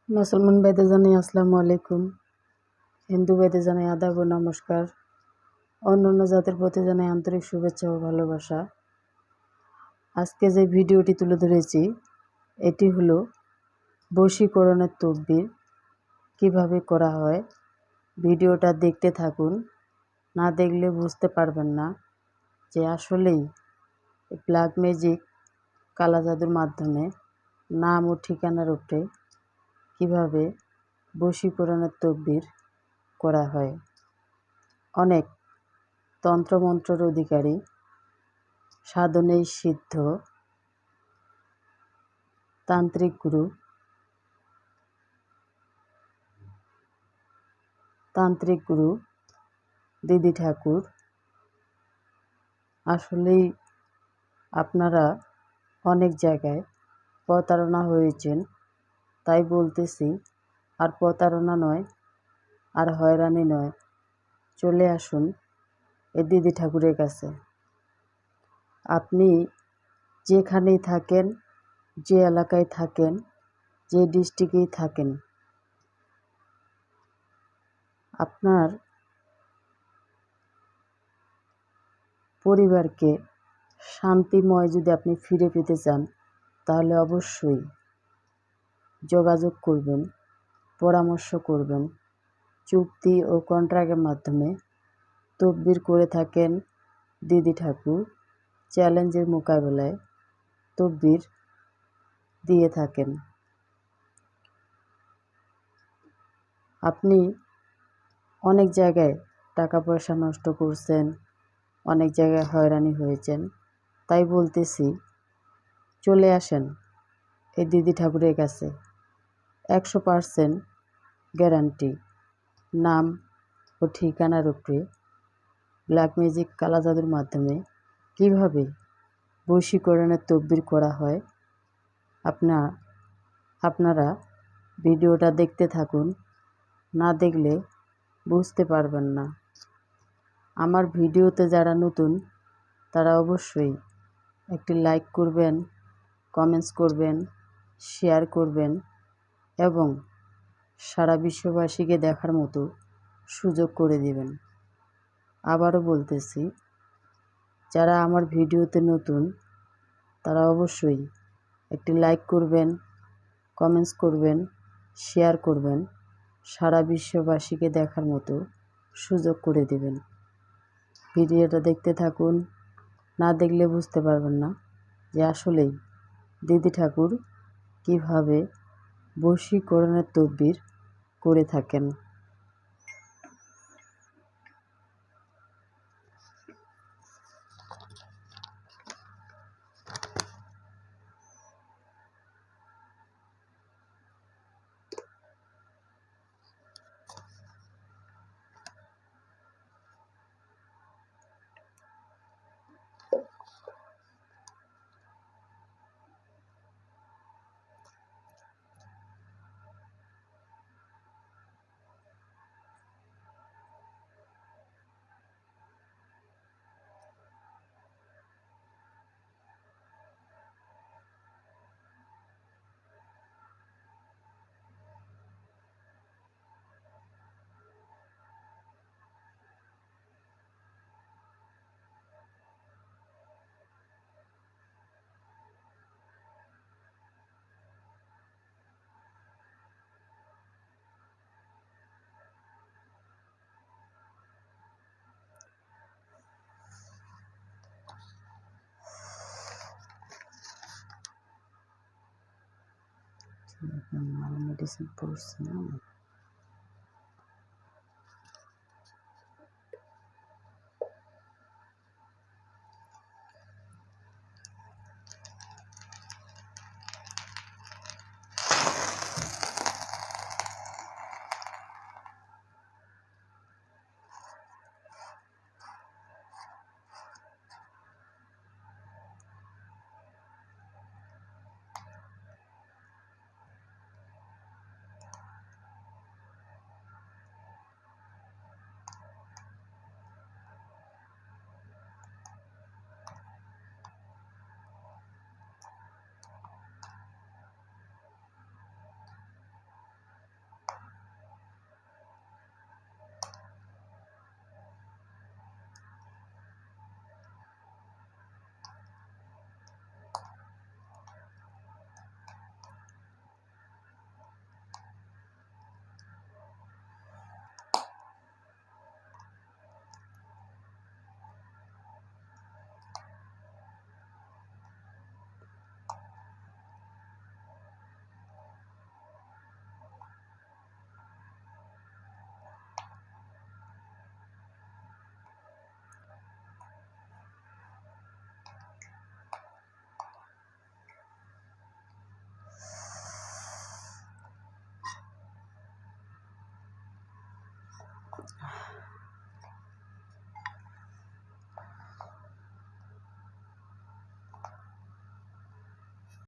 মুসলমান ভাইদের জানাই আসসালামু আলাইকুম, হিন্দু ভাইদের জানাই আদাব ও নমস্কার, অন্যান্য জাতির প্রতি জানাই আন্তরিক শুভেচ্ছা ও ভালোবাসা। আজকে যে ভিডিওটি তুলে ধরেছি এটি হলো বশীকরণের তকবীর কিভাবে করা হয়। ভিডিওটা দেখতে থাকুন, না দেখলে বুঝতে পারবেন না যে আসলেই ব্ল্যাক ম্যাজিক কালা জাদুর মাধ্যমে নাম ও ঠিকানার উপরে কিভাবে বশীকরণের তকবীর করা হয়। অনেক তন্ত্রমন্ত্রের অধিকারী, সাধনেই সিদ্ধ তান্ত্রিক গুরু দিদি ঠাকুর, আসলেই আপনারা অনেক জায়গায় প্রতারণা হয়েছেন, তাই বলতেছি আর প্রতারণা নয়, আর হয়রানি নয়, চলে আসুন এই দিদি ঠাকুরের কাছে। আপনি যেখানেই থাকেন, যে এলাকায় থাকেন, যে ডিস্ট্রিক্টেই থাকেন, আপনার পরিবারকে শান্তিময় যদি আপনি ফিরে পেতে চান তাহলে অবশ্যই যোগাযোগ করবেন, পরামর্শ করবেন। চুক্তি ও কন্ট্রাক্টের মাধ্যমে তদবির করে থাকেন দিদি ঠাকুর। চ্যালেঞ্জের মোকাবেলায় তদবির দিয়ে থাকেন। আপনি অনেক জায়গায় টাকা পয়সা নষ্ট করছেন, অনেক জায়গায় হয়রানি হয়েছেন, তাই বলতেছি চলে আসেন এই দিদি ঠাকুরের কাছে। 100% গ্যারান্টি। নাম ও ঠিকানার উপরে ব্ল্যাক ম্যাজিক কালা জাদুর মাধ্যমে কীভাবে বশীকরণের তদবির করা হয় আপনারা ভিডিওটা দেখতে থাকুন, না দেখলে বুঝতে পারবেন না। আমার ভিডিওতে যারা নতুন তারা অবশ্যই একটি লাইক করবেন, কমেন্টস করবেন, শেয়ার করবেন এবং সারা বিশ্ববাসীকে দেখার মতো সুযোগ করে দেবেন। আবারও বলতেছি, যারা আমার ভিডিওতে নতুন তারা অবশ্যই একটি লাইক করবেন, কমেন্টস করবেন, শেয়ার করবেন, সারা বিশ্ববাসীকে দেখার মতো সুযোগ করে দেবেন। ভিডিওটা দেখতে থাকুন, না দেখলে বুঝতে পারবেন না যে আসলেই দিদি ঠাকুর কীভাবে বশীকরণের তদবির করে থাকেন। মেডিসিন পড়ছে না।